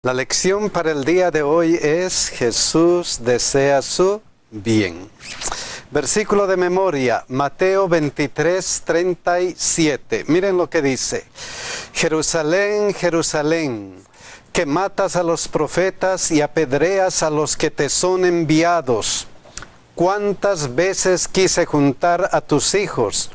La lección para el día de hoy es: Jesús desea su bien. Versículo de memoria, Mateo 23, 37. Miren lo que dice: Jerusalén, Jerusalén, que matas a los profetas y apedreas a los que te son enviados. ¿Cuántas veces quise juntar a tus hijos,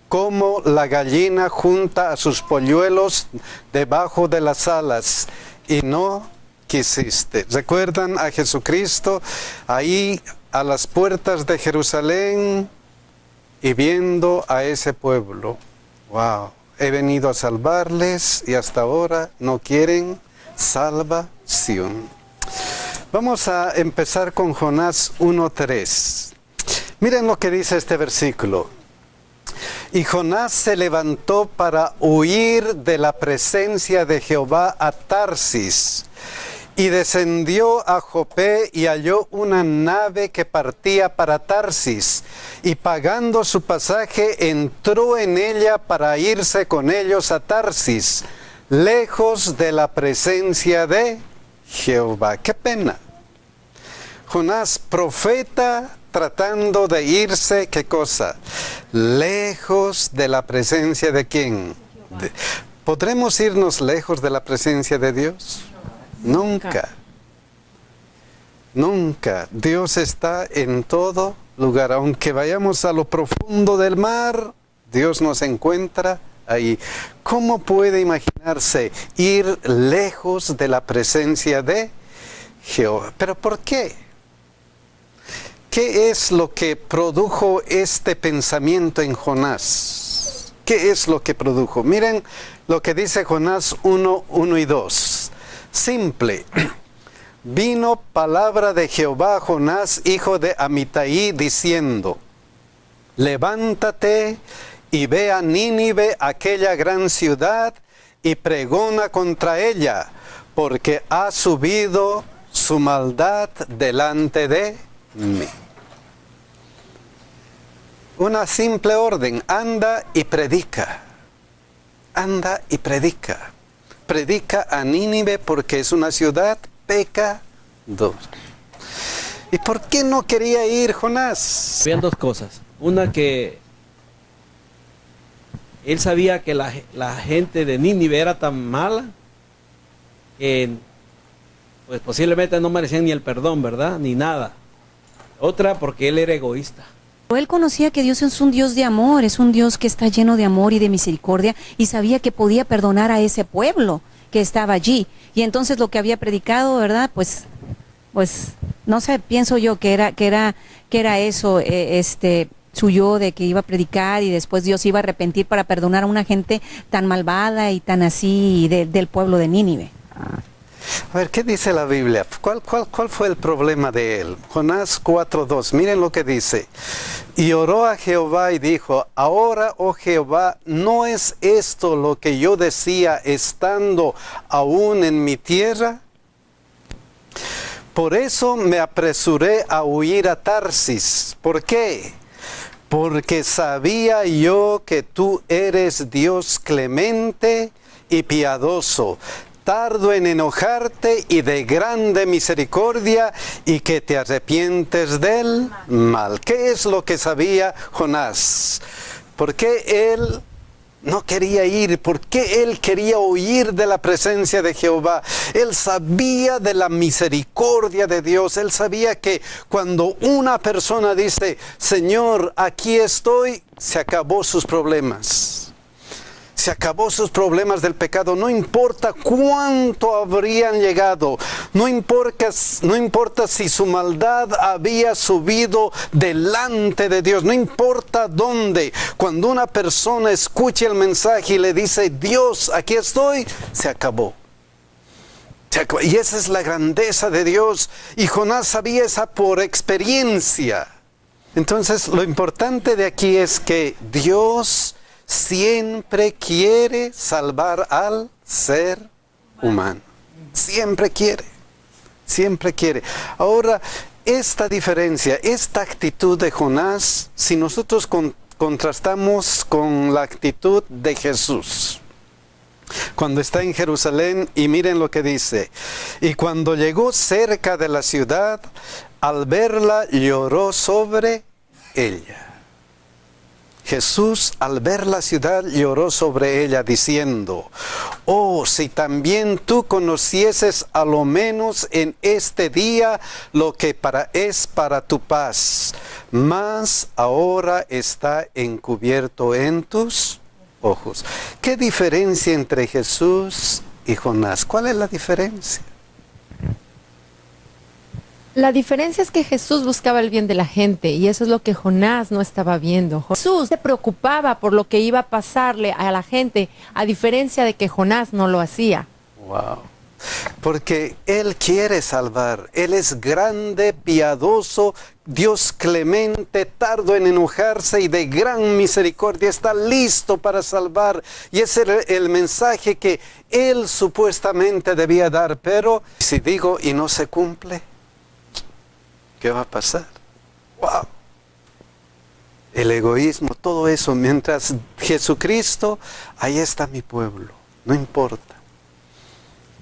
como la gallina junta a sus polluelos debajo de las alas, y no quisiste? ¿Recuerdan a Jesucristo ahí a las puertas de Jerusalén y viendo a ese pueblo? ¡Wow! He venido a salvarles y hasta ahora no quieren salvación. Vamos a empezar con Jonás 1:3. Miren lo que dice este versículo. Y Jonás se levantó para huir de la presencia de Jehová a Tarsis, y descendió a Jope y halló una nave que partía para Tarsis, y pagando su pasaje entró en ella para irse con ellos a Tarsis, lejos de la presencia de Jehová. ¡Qué pena! Jonás, profeta, tratando de irse, ¿qué cosa? Lejos de la presencia de ¿quién? ¿Podremos irnos lejos de la presencia de Dios? Nunca. Nunca. Dios está en todo lugar. Aunque vayamos a lo profundo del mar, Dios nos encuentra ahí. ¿Cómo puede imaginarse ir lejos de la presencia de Jehová? ¿Pero por qué? ¿Qué es lo que produjo este pensamiento en Jonás? ¿Qué es lo que produjo? Miren lo que dice Jonás 1 y 2. Simple. Vino palabra de Jehová a Jonás, hijo de Amitai, diciendo: levántate y ve a Nínive, aquella gran ciudad, y pregona contra ella, porque ha subido su maldad delante de mí. Una simple orden: anda y predica. Anda y predica. Predica a Nínive porque es una ciudad pecadora. ¿Y por qué no quería ir Jonás? Habían dos cosas. Una, que él sabía que la gente de Nínive era tan mala que pues posiblemente no merecían ni el perdón, ¿verdad? Ni nada. Otra, porque él era egoísta. Él conocía que Dios es un Dios de amor, es un Dios que está lleno de amor y de misericordia, y sabía que podía perdonar a ese pueblo que estaba allí. Y entonces lo que había predicado, ¿verdad? Pues no sé, pienso yo que era eso, su yo, de que iba a predicar y después Dios iba a arrepentir para perdonar a una gente tan malvada y tan así del pueblo de Nínive. A ver, ¿qué dice la Biblia? ¿Cuál fue el problema de él? Jonás 4:2, miren lo que dice. Y oró a Jehová y dijo: ahora, oh Jehová, ¿no es esto lo que yo decía estando aún en mi tierra? Por eso me apresuré a huir a Tarsis. ¿Por qué? Porque sabía yo que tú eres Dios clemente y piadoso, tardo en enojarte y de grande misericordia, y que te arrepientes del mal. ¿Qué es lo que sabía Jonás? ¿Por qué él no quería ir? ¿Por qué él quería huir de la presencia de Jehová? Él sabía de la misericordia de Dios. Él sabía que cuando una persona dice: Señor, aquí estoy, se acabó sus problemas. Se acabó sus problemas del pecado. No importa cuánto habrían llegado. No importa si su maldad había subido delante de Dios. No importa dónde. Cuando una persona escucha el mensaje y le dice: Dios, aquí estoy, se acabó. Y esa es la grandeza de Dios. Y Jonás sabía esa por experiencia. Entonces, lo importante de aquí es que Dios siempre quiere salvar al ser humano. Siempre quiere. Siempre quiere. Ahora, esta diferencia, esta actitud de Jonás, si nosotros contrastamos con la actitud de Jesús. cuando está en Jerusalén, y miren lo que dice. Y cuando llegó cerca de la ciudad, al verla lloró sobre ella. Jesús, al ver la ciudad, lloró sobre ella diciendo: oh, si también tú conocieses a lo menos en este día lo que es para tu paz, mas ahora está encubierto en tus ojos. ¿Qué diferencia entre Jesús y Jonás? ¿Cuál es la diferencia? La diferencia es que Jesús buscaba el bien de la gente y eso es lo que Jonás no estaba viendo. Jesús se preocupaba por lo que iba a pasarle a la gente, a diferencia de que Jonás no lo hacía. Wow. Porque Él quiere salvar. Él es grande, piadoso, Dios clemente, tardo en enojarse y de gran misericordia. Está listo para salvar. Y ese es el mensaje que Él supuestamente debía dar. Pero si digo y no se cumple, ¿qué va a pasar? ¡Wow! El egoísmo, todo eso. Mientras Jesucristo, ahí está mi pueblo. No importa.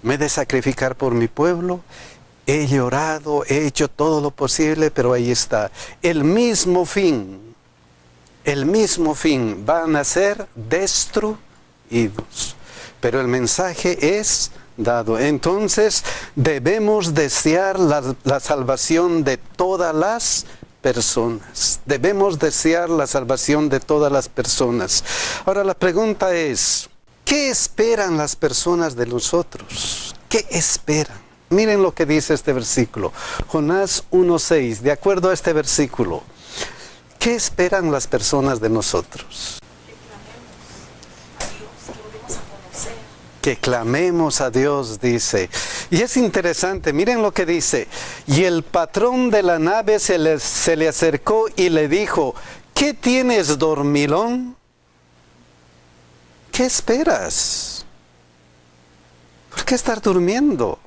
Me he de sacrificar por mi pueblo. He llorado, he hecho todo lo posible, pero ahí está. El mismo fin. Van a ser destruidos. Pero el mensaje es dado. Entonces debemos desear la salvación de todas las personas. Debemos desear la salvación de todas las personas. Ahora la pregunta es, ¿qué esperan las personas de nosotros? ¿Qué esperan? Miren lo que dice este versículo. Jonás 1:6, de acuerdo a este versículo, ¿qué esperan las personas de nosotros? Que clamemos a Dios, dice. Y es interesante, miren lo que dice. Y el patrón de la nave se le acercó y le dijo: ¿qué tienes, dormilón? ¿Qué esperas? ¿Por qué estar durmiendo?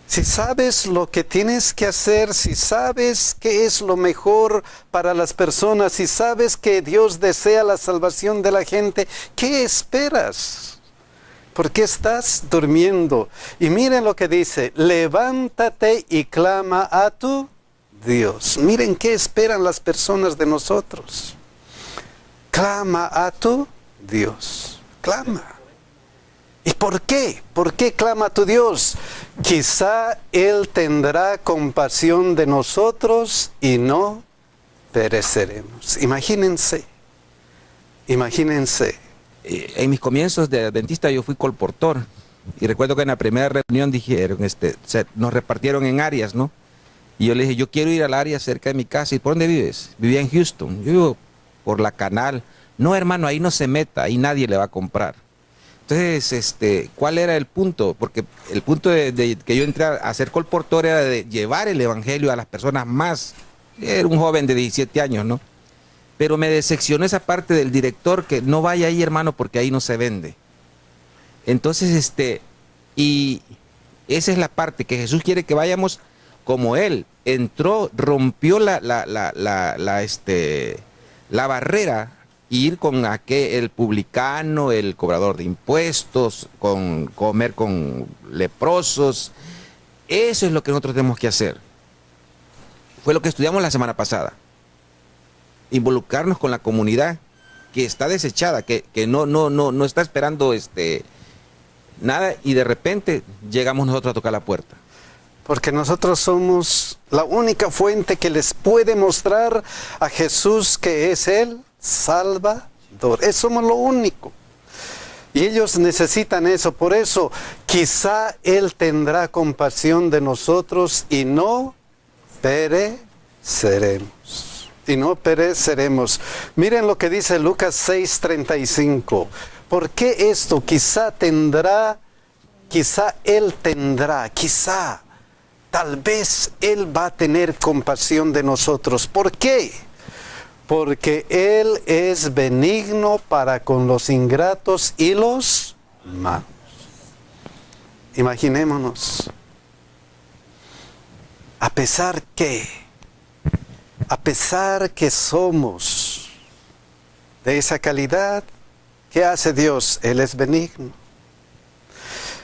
Si sabes lo que tienes que hacer, si sabes qué es lo mejor para las personas, si sabes que Dios desea la salvación de la gente, ¿qué esperas? ¿Por qué estás durmiendo? Y miren lo que dice: levántate y clama a tu Dios. Miren qué esperan las personas de nosotros. Clama a tu Dios. Clama. ¿Y por qué? ¿Por qué clama a tu Dios? Quizá Él tendrá compasión de nosotros y no pereceremos. Imagínense. En mis comienzos de adventista yo fui colportor. Y recuerdo que en la primera reunión dijeron, nos repartieron en áreas, ¿no? Y yo le dije, yo quiero ir al área cerca de mi casa. ¿Y por dónde vives? Vivía en Houston. Yo vivo por la Canal. No, hermano, ahí no se meta, ahí nadie le va a comprar. Entonces, ¿cuál era el punto? Porque el punto de que yo entré a ser colportor era de llevar el evangelio a las personas más. Era un joven de 17 años, ¿no? Pero me decepcionó esa parte del director, que no vaya ahí, hermano, porque ahí no se vende. Entonces, y esa es la parte que Jesús quiere que vayamos como Él. Entró, rompió la barrera, ir con el publicano, el cobrador de impuestos, comer con leprosos. Eso es lo que nosotros tenemos que hacer. Fue lo que estudiamos la semana pasada. Involucrarnos con la comunidad que está desechada, que no está esperando nada, y de repente llegamos nosotros a tocar la puerta. Porque nosotros somos la única fuente que les puede mostrar a Jesús, que es el Salvador. Somos lo único. Y ellos necesitan eso. Por eso quizá Él tendrá compasión de nosotros y no pereceremos. Miren lo que dice Lucas 6:35. ¿Por qué esto? Quizá Él tendrá, tal vez Él va a tener compasión de nosotros. ¿Por qué? Porque Él es benigno para con los ingratos y los malos. Imaginémonos. A pesar que somos de esa calidad, ¿Qué hace Dios? Él es benigno.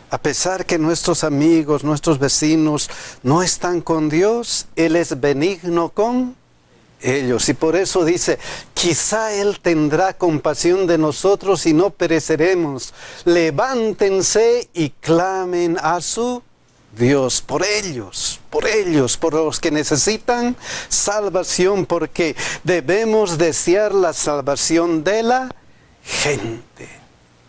A pesar que nuestros amigos, nuestros vecinos no están con Dios, Él es benigno con ellos. Y por eso dice, quizá Él tendrá compasión de nosotros y no pereceremos. Levántense y clamen a su Dios por ellos, por los que necesitan salvación, porque debemos desear la salvación de la gente.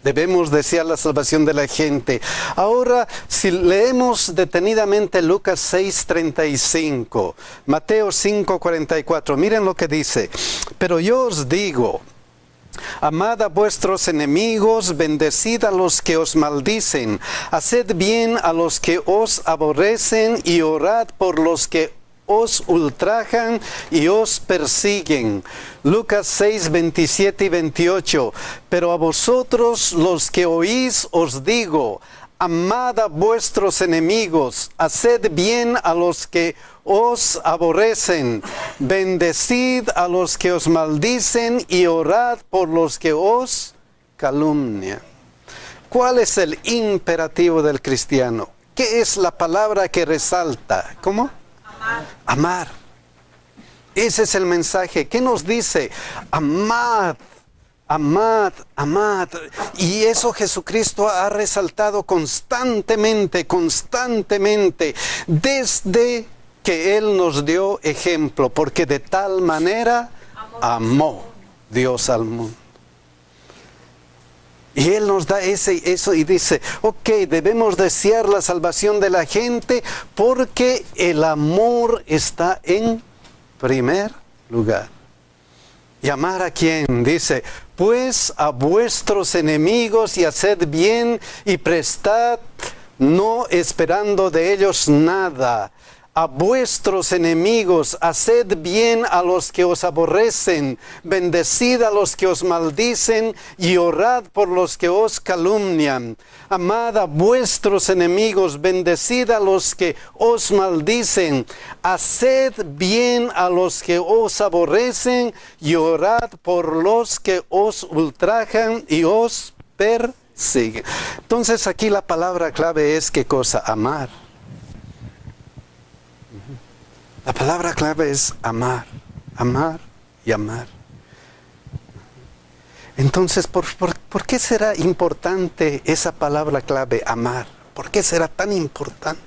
Debemos desear la salvación de la gente. Ahora, si leemos detenidamente Lucas 6:35, Mateo 5:44, miren lo que dice. Pero yo os digo, amad a vuestros enemigos, bendecid a los que os maldicen, haced bien a los que os aborrecen y orad por los que os ultrajan y os persiguen. Lucas 6:27 y 28. Pero a vosotros los que oís os digo, amad a vuestros enemigos, haced bien a los que os aborrecen, bendecid a los que os maldicen y orad por los que os calumnian. ¿Cuál es el imperativo del cristiano? ¿Qué es la palabra que resalta? ¿Cómo? Amar. Ese es el mensaje. ¿Qué nos dice? Amad, amad, amad. Y eso Jesucristo ha resaltado constantemente, desde que Él nos dio ejemplo, porque de tal manera amó Dios al mundo. Y Él nos da eso y dice, ok, debemos desear la salvación de la gente porque el amor está en primer lugar. ¿Y amar a quién? Dice, pues a vuestros enemigos y haced bien y prestad, no esperando de ellos nada. A vuestros enemigos, haced bien a los que os aborrecen, bendecid a los que os maldicen y orad por los que os calumnian. Amad a vuestros enemigos, bendecid a los que os maldicen, haced bien a los que os aborrecen y orad por los que os ultrajan y os persiguen. Entonces aquí la palabra clave es ¿qué cosa? Amar. La palabra clave es amar, amar y amar. Entonces, ¿por qué será importante esa palabra clave, amar? ¿Por qué será tan importante?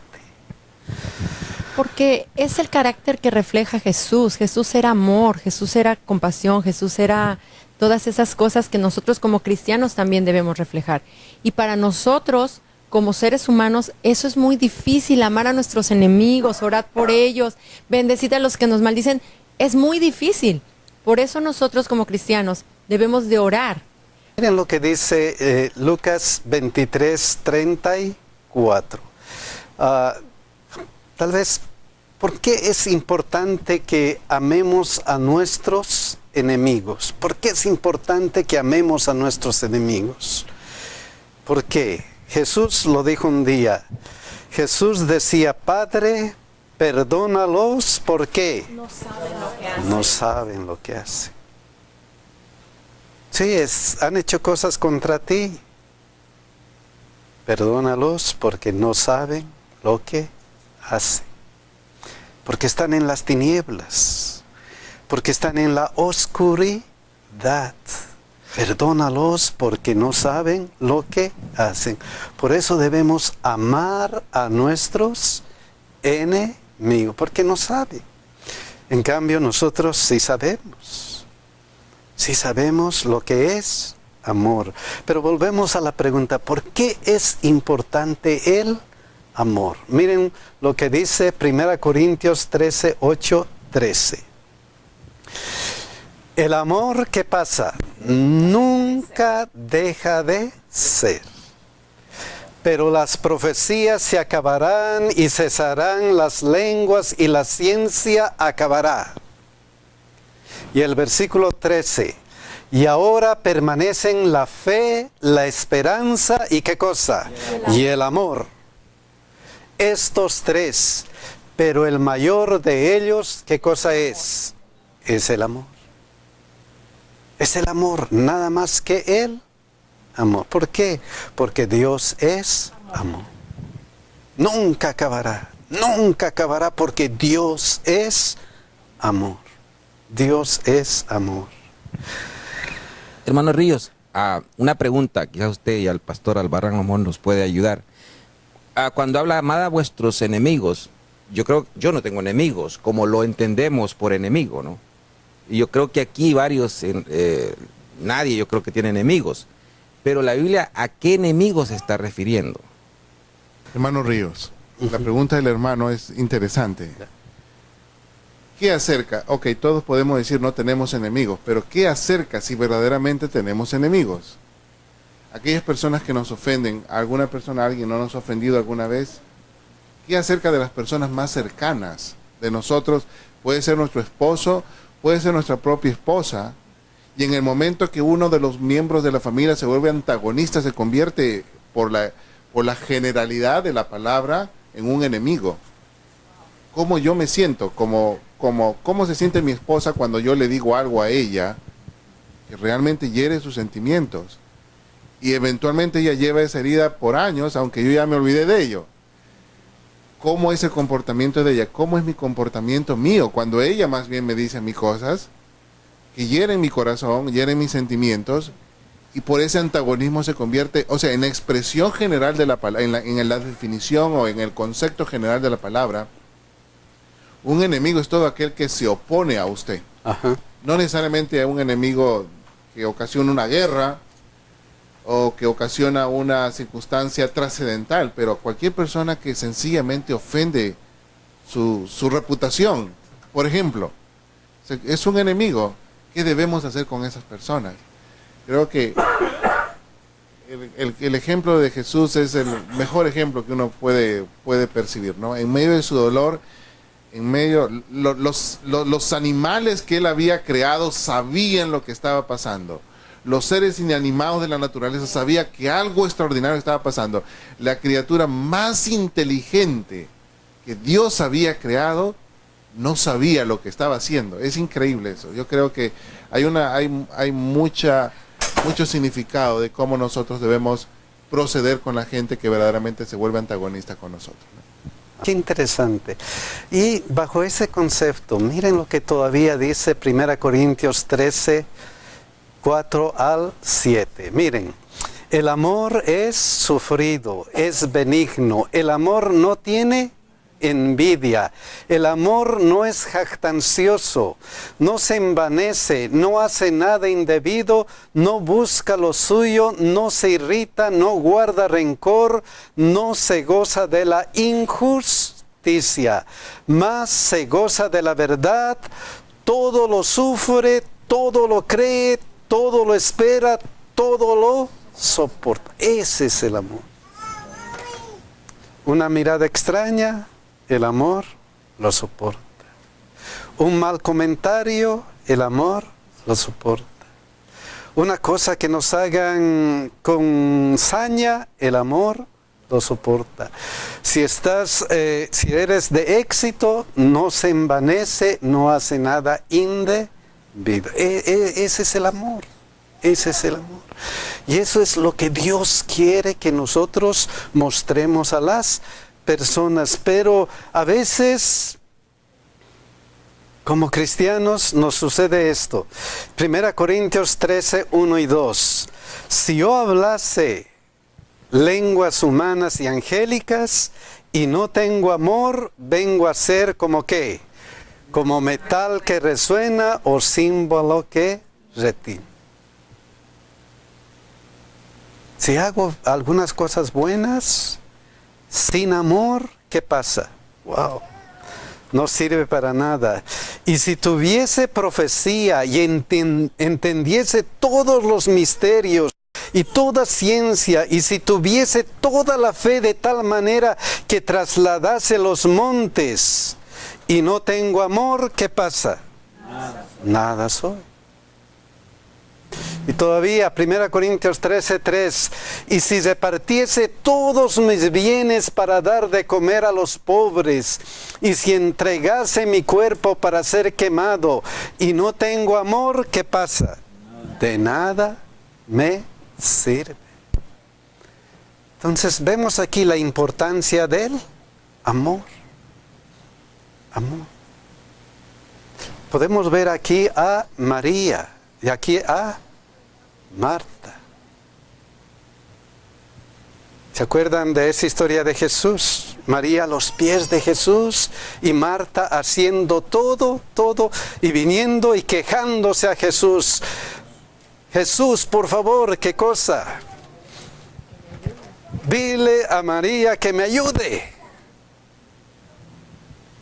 Porque es el carácter que refleja Jesús. Jesús era amor, Jesús era compasión, Jesús era todas esas cosas que nosotros como cristianos también debemos reflejar. Y para nosotros, como seres humanos, eso es muy difícil, amar a nuestros enemigos, orad por ellos, bendecid a los que nos maldicen, es muy difícil. Por eso nosotros como cristianos debemos de orar. Miren lo que dice Lucas 23:34. Tal vez, ¿por qué es importante que amemos a nuestros enemigos? ¿Por qué es importante que amemos a nuestros enemigos? ¿Por qué? Jesús lo dijo un día. Jesús decía, Padre, perdónalos, ¿por qué? No saben lo que hacen. No saben lo que hacen. Sí, han hecho cosas contra ti. Perdónalos porque no saben lo que hacen. Porque están en las tinieblas. Porque están en la oscuridad. Perdónalos porque no saben lo que hacen. Por eso debemos amar a nuestros enemigos, porque no saben. En cambio, nosotros sí sabemos. Sí sabemos lo que es amor. Pero volvemos a la pregunta, ¿por qué es importante el amor? Miren lo que dice 1 Corintios 13:8-13. El amor, ¿qué pasa? Nunca deja de ser. Pero las profecías se acabarán y cesarán las lenguas y la ciencia acabará. Y el versículo 13. Y ahora permanecen la fe, la esperanza y ¿qué cosa? Y el amor. Estos tres. Pero el mayor de ellos, ¿qué cosa es? Es el amor. Es el amor, nada más que el amor. ¿Por qué? Porque Dios es amor. Nunca acabará porque Dios es amor. Dios es amor. Hermano Ríos, una pregunta, quizás usted y al pastor Albarrán Amón nos puede ayudar. Cuando habla amad a vuestros enemigos, yo no tengo enemigos, como lo entendemos por enemigo, ¿no? Y yo creo que aquí nadie yo creo que tiene enemigos. Pero la Biblia, ¿a qué enemigos se está refiriendo? Hermano Ríos, la pregunta del hermano es interesante. ¿Qué acerca? Ok, todos podemos decir no tenemos enemigos, pero ¿qué acerca si verdaderamente tenemos enemigos? Aquellas personas que nos ofenden, alguien no nos ha ofendido alguna vez. ¿Qué acerca de las personas más cercanas de nosotros? Puede ser nuestro esposo, puede ser nuestra propia esposa, y en el momento que uno de los miembros de la familia se vuelve antagonista, se convierte por la generalidad de la palabra en un enemigo. ¿Cómo yo me siento? ¿Cómo se siente mi esposa cuando yo le digo algo a ella que realmente hiere sus sentimientos? Y eventualmente ella lleva esa herida por años, aunque yo ya me olvidé de ello. ¿Cómo es el comportamiento de ella? ¿Cómo es mi comportamiento mío? Cuando ella más bien me dice a mí cosas que hieren mi corazón, hieren mis sentimientos, y por ese antagonismo se convierte, o sea, en la expresión general de la palabra, en la definición o en el concepto general de la palabra, un enemigo es todo aquel que se opone a usted. Ajá. No necesariamente a un enemigo que ocasiona una guerra o que ocasiona una circunstancia trascendental, pero a cualquier persona que sencillamente ofende su reputación. Por ejemplo, es un enemigo. ¿Qué debemos hacer con esas personas? Creo que el ejemplo de Jesús es el mejor ejemplo que uno puede percibir, ¿no? En medio de su dolor, los animales que él había creado sabían lo que estaba pasando. Los seres inanimados de la naturaleza sabían que algo extraordinario estaba pasando. La criatura más inteligente que Dios había creado no sabía lo que estaba haciendo. Es increíble eso. Yo creo que hay mucho significado de cómo nosotros debemos proceder con la gente que verdaderamente se vuelve antagonista con nosotros, ¿no? Qué interesante. Y bajo ese concepto, miren lo que todavía dice 1 Corintios 13, 4 al 7. Miren, el amor es sufrido, es benigno. El amor no tiene envidia. El amor no es jactancioso, no se envanece, no hace nada indebido, no busca lo suyo, no se irrita, no guarda rencor, no se goza de la injusticia, mas se goza de la verdad. Todo lo sufre, todo lo cree, todo lo espera, todo lo soporta. Ese es el amor. Una mirada extraña, el amor lo soporta. Un mal comentario, el amor lo soporta. Una cosa que nos hagan con saña, el amor lo soporta. Si eres de éxito, no se envanece, no hace nada indebido. Ese es el amor. Ese es el amor. Y eso es lo que Dios quiere que nosotros mostremos a las personas, pero a veces como cristianos nos sucede esto. 1 Corintios 13, 1 y 2. Si yo hablase lenguas humanas y angélicas y no tengo amor, vengo a ser como ¿qué? Como metal que resuena o símbolo que retiene. Si hago algunas cosas buenas sin amor, ¿qué pasa? Wow, no sirve para nada. Y si tuviese profecía y entendiese todos los misterios y toda ciencia, y si tuviese toda la fe de tal manera que trasladase los montes, y no tengo amor, ¿qué pasa? Nada soy. Y todavía 1 Corintios 13, 3. Y si repartiese todos mis bienes para dar de comer a los pobres, y si entregase mi cuerpo para ser quemado, y no tengo amor, ¿qué pasa? De nada me sirve. Entonces vemos aquí la importancia del amor. Amor. Podemos ver aquí a María y aquí a Marta. ¿Se acuerdan de esa historia de Jesús? María a los pies de Jesús y Marta haciendo todo y viniendo y quejándose a Jesús. Jesús, por favor, ¿qué cosa? Dile a María que me ayude.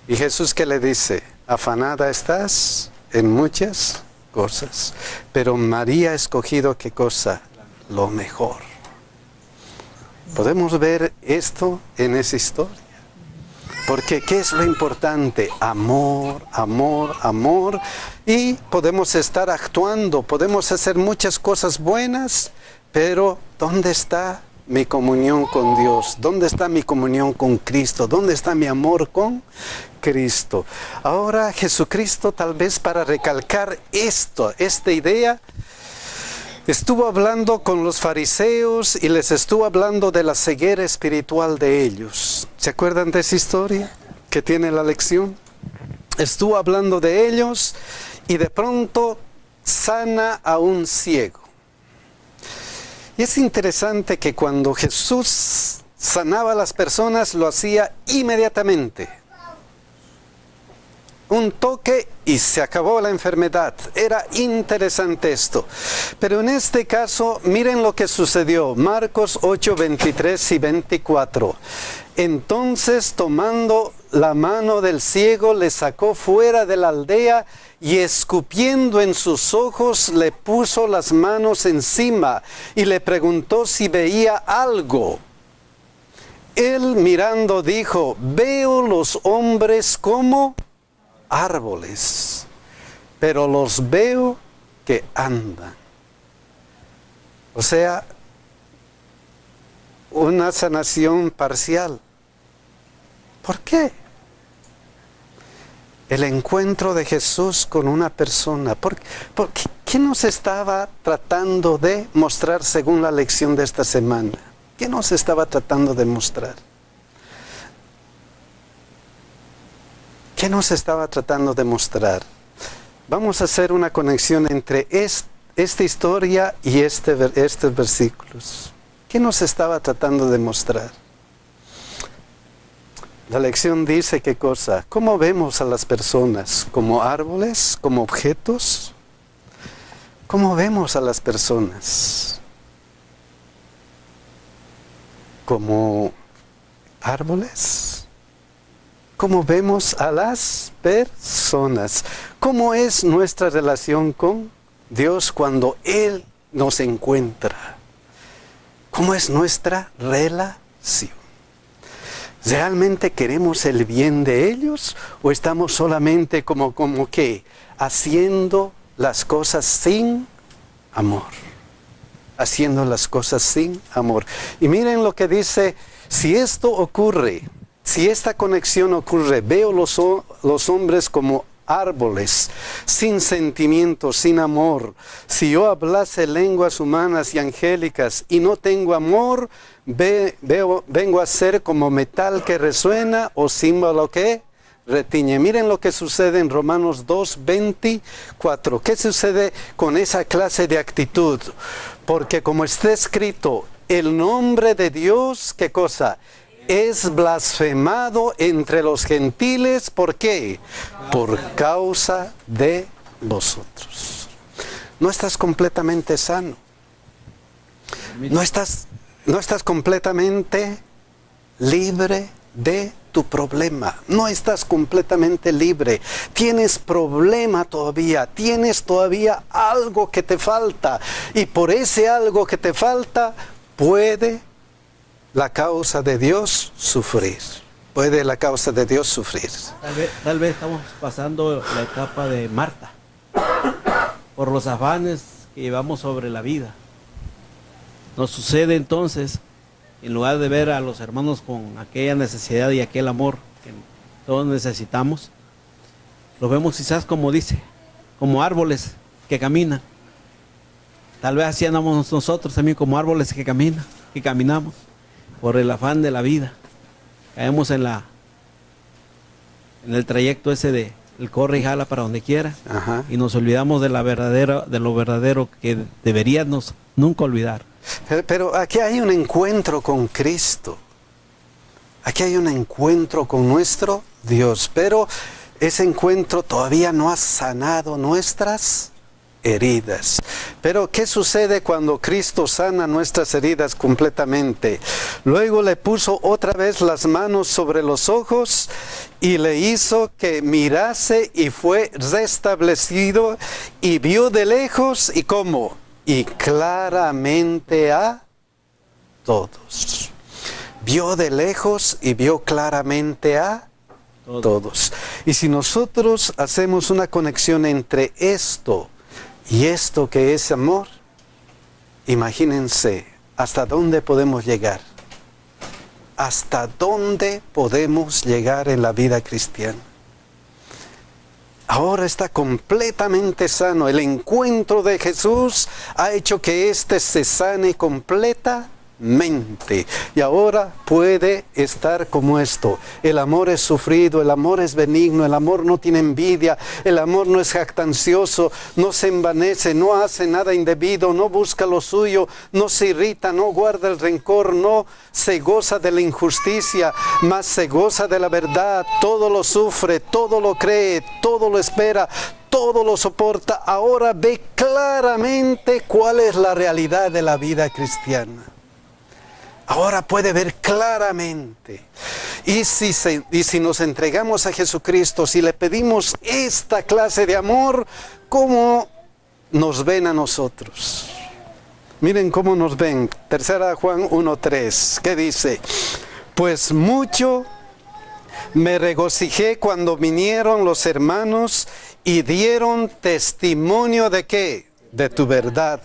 Y Jesús, ¿qué le dice? Afanada estás en muchas cosas, pero María ha escogido ¿qué cosa? Lo mejor. Podemos ver esto en esa historia. Porque ¿qué es lo importante? Amor, amor, amor. Y podemos estar actuando, podemos hacer muchas cosas buenas, pero ¿dónde está mi comunión con Dios? ¿Dónde está mi comunión con Cristo? ¿Dónde está mi amor con Cristo? Ahora Jesucristo, tal vez para recalcar esta idea, estuvo hablando con los fariseos y les estuvo hablando de la ceguera espiritual de ellos. ¿Se acuerdan de esa historia que tiene la lección? Estuvo hablando de ellos y de pronto sana a un ciego. Y es interesante que cuando Jesús sanaba a las personas, lo hacía inmediatamente. Un toque y se acabó la enfermedad. Era interesante esto. Pero en este caso, miren lo que sucedió. Marcos 8, 23 y 24. Entonces, tomando la mano del ciego, le sacó fuera de la aldea y escupiendo en sus ojos, le puso las manos encima y le preguntó si veía algo. Él mirando dijo, veo los hombres como árboles, pero los veo que andan. O sea, una sanación parcial. ¿Por qué? El encuentro de Jesús con una persona. ¿Qué nos estaba tratando de mostrar según la lección de esta semana? ¿Qué nos estaba tratando de mostrar? ¿Qué nos estaba tratando de mostrar? Vamos a hacer una conexión entre esta historia y estos versículos. ¿Qué nos estaba tratando de mostrar? La lección dice qué cosa. ¿Cómo vemos a las personas? ¿Como árboles? ¿Como objetos? ¿Cómo vemos a las personas? ¿Como árboles? ¿Cómo vemos a las personas? ¿Cómo es nuestra relación con Dios cuando Él nos encuentra? ¿Cómo es nuestra relación? ¿Realmente queremos el bien de ellos o estamos solamente como que haciendo las cosas sin amor? Haciendo las cosas sin amor. Y miren lo que dice, si esto ocurre, si esta conexión ocurre, veo los hombres como árboles, sin sentimientos, sin amor. Si yo hablase lenguas humanas y angélicas y no tengo amor, vengo a ser como metal que resuena o símbolo que retiñe. Miren lo que sucede en Romanos 2:24. ¿Qué sucede con esa clase de actitud? Porque como está escrito, el nombre de Dios, ¿qué cosa? Es blasfemado entre los gentiles. ¿Por qué? Por causa de vosotros. No estás completamente sano. No estás completamente libre de tu problema. No estás completamente libre. Tienes problema todavía. Tienes todavía algo que te falta. Y por ese algo que te falta, puede la causa de Dios sufrir. Puede la causa de Dios sufrir. Tal vez estamos pasando la etapa de Marta. Por los afanes que llevamos sobre la vida. Nos sucede entonces, en lugar de ver a los hermanos con aquella necesidad y aquel amor que todos necesitamos, los vemos quizás como dice, como árboles que caminan. Tal vez así andamos nosotros también como árboles que caminan, que caminamos. por el afán de la vida. Caemos en el trayecto ese de el corre y jala para donde quiera. Ajá. Y nos olvidamos de lo verdadero que deberíamos nunca olvidar. Pero aquí hay un encuentro con Cristo. Aquí hay un encuentro con nuestro Dios. Pero ese encuentro todavía no ha sanado nuestras heridas. Pero ¿qué sucede cuando Cristo sana nuestras heridas completamente? Luego le puso otra vez las manos sobre los ojos y le hizo que mirase y fue restablecido y vio de lejos y cómo, y claramente a todos. Vio de lejos y vio claramente a todos. Y si nosotros hacemos una conexión entre esto y esto que es amor, imagínense hasta dónde podemos llegar. Hasta dónde podemos llegar en la vida cristiana. Ahora está completamente sano. El encuentro de Jesús ha hecho que éste se sane completamente. Y ahora puede estar como esto. El amor es sufrido, el amor es benigno, el amor no tiene envidia, el amor no es jactancioso, no se envanece, no hace nada indebido, no busca lo suyo, no se irrita, no guarda el rencor, no se goza de la injusticia, mas se goza de la verdad. Todo lo sufre, todo lo cree, todo lo espera, todo lo soporta. Ahora ve claramente cuál es la realidad de la vida cristiana. Ahora puede ver claramente. Y si nos entregamos a Jesucristo, si le pedimos esta clase de amor, ¿cómo nos ven a nosotros? Miren cómo nos ven. 3 Juan 1:3. ¿Qué dice? Pues mucho me regocijé cuando vinieron los hermanos y dieron testimonio de ¿qué? De tu verdad,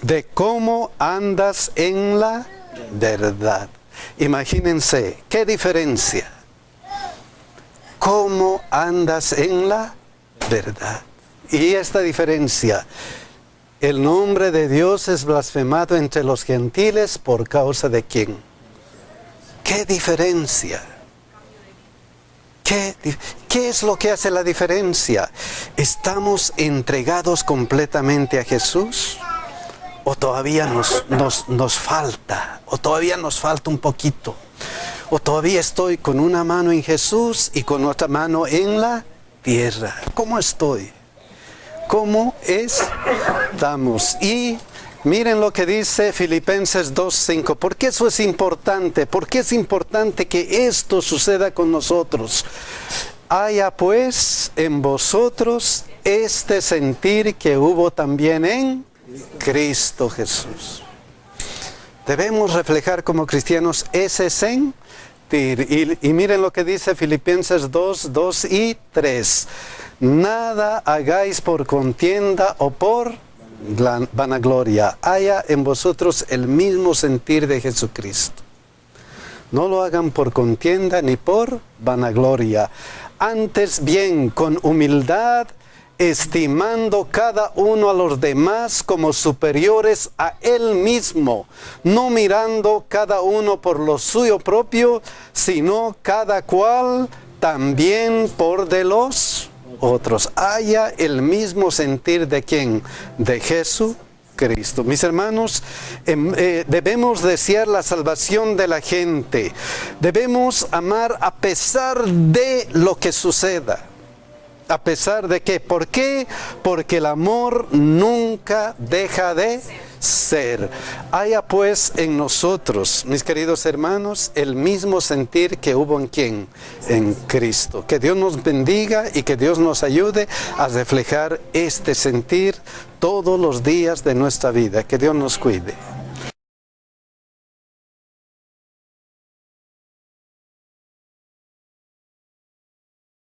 de cómo andas en la verdad. Imagínense, ¿qué diferencia? ¿Cómo andas en la verdad? Y esta diferencia, el nombre de Dios es blasfemado entre los gentiles por causa de ¿quién? ¿Qué diferencia? ¿Qué es lo que hace la diferencia? ¿Estamos entregados completamente a Jesús? ¿O todavía nos falta? ¿O todavía nos falta un poquito? ¿O todavía estoy con una mano en Jesús y con otra mano en la tierra? ¿Cómo estoy? ¿Cómo estamos? Y miren lo que dice Filipenses 2:5. ¿Por qué eso es importante? ¿Por qué es importante que esto suceda con nosotros? Haya pues en vosotros este sentir que hubo también en Cristo Jesús. Debemos reflejar como cristianos ese sentir. Y miren lo que dice Filipenses 2 y 3. Nada hagáis por contienda o por vanagloria. Haya en vosotros el mismo sentir de Jesucristo. No lo hagan por contienda ni por vanagloria. Antes bien, con humildad, estimando cada uno a los demás como superiores a él mismo, no mirando cada uno por lo suyo propio, sino cada cual también por de los otros. Haya el mismo sentir de ¿quién? De Jesucristo. Mis hermanos, debemos desear la salvación de la gente. Debemos amar a pesar de lo que suceda. ¿A pesar de qué? ¿Por qué? Porque el amor nunca deja de ser. Haya pues en nosotros, mis queridos hermanos, el mismo sentir que hubo en ¿quién? En Cristo. Que Dios nos bendiga y que Dios nos ayude a reflejar este sentir todos los días de nuestra vida. Que Dios nos cuide.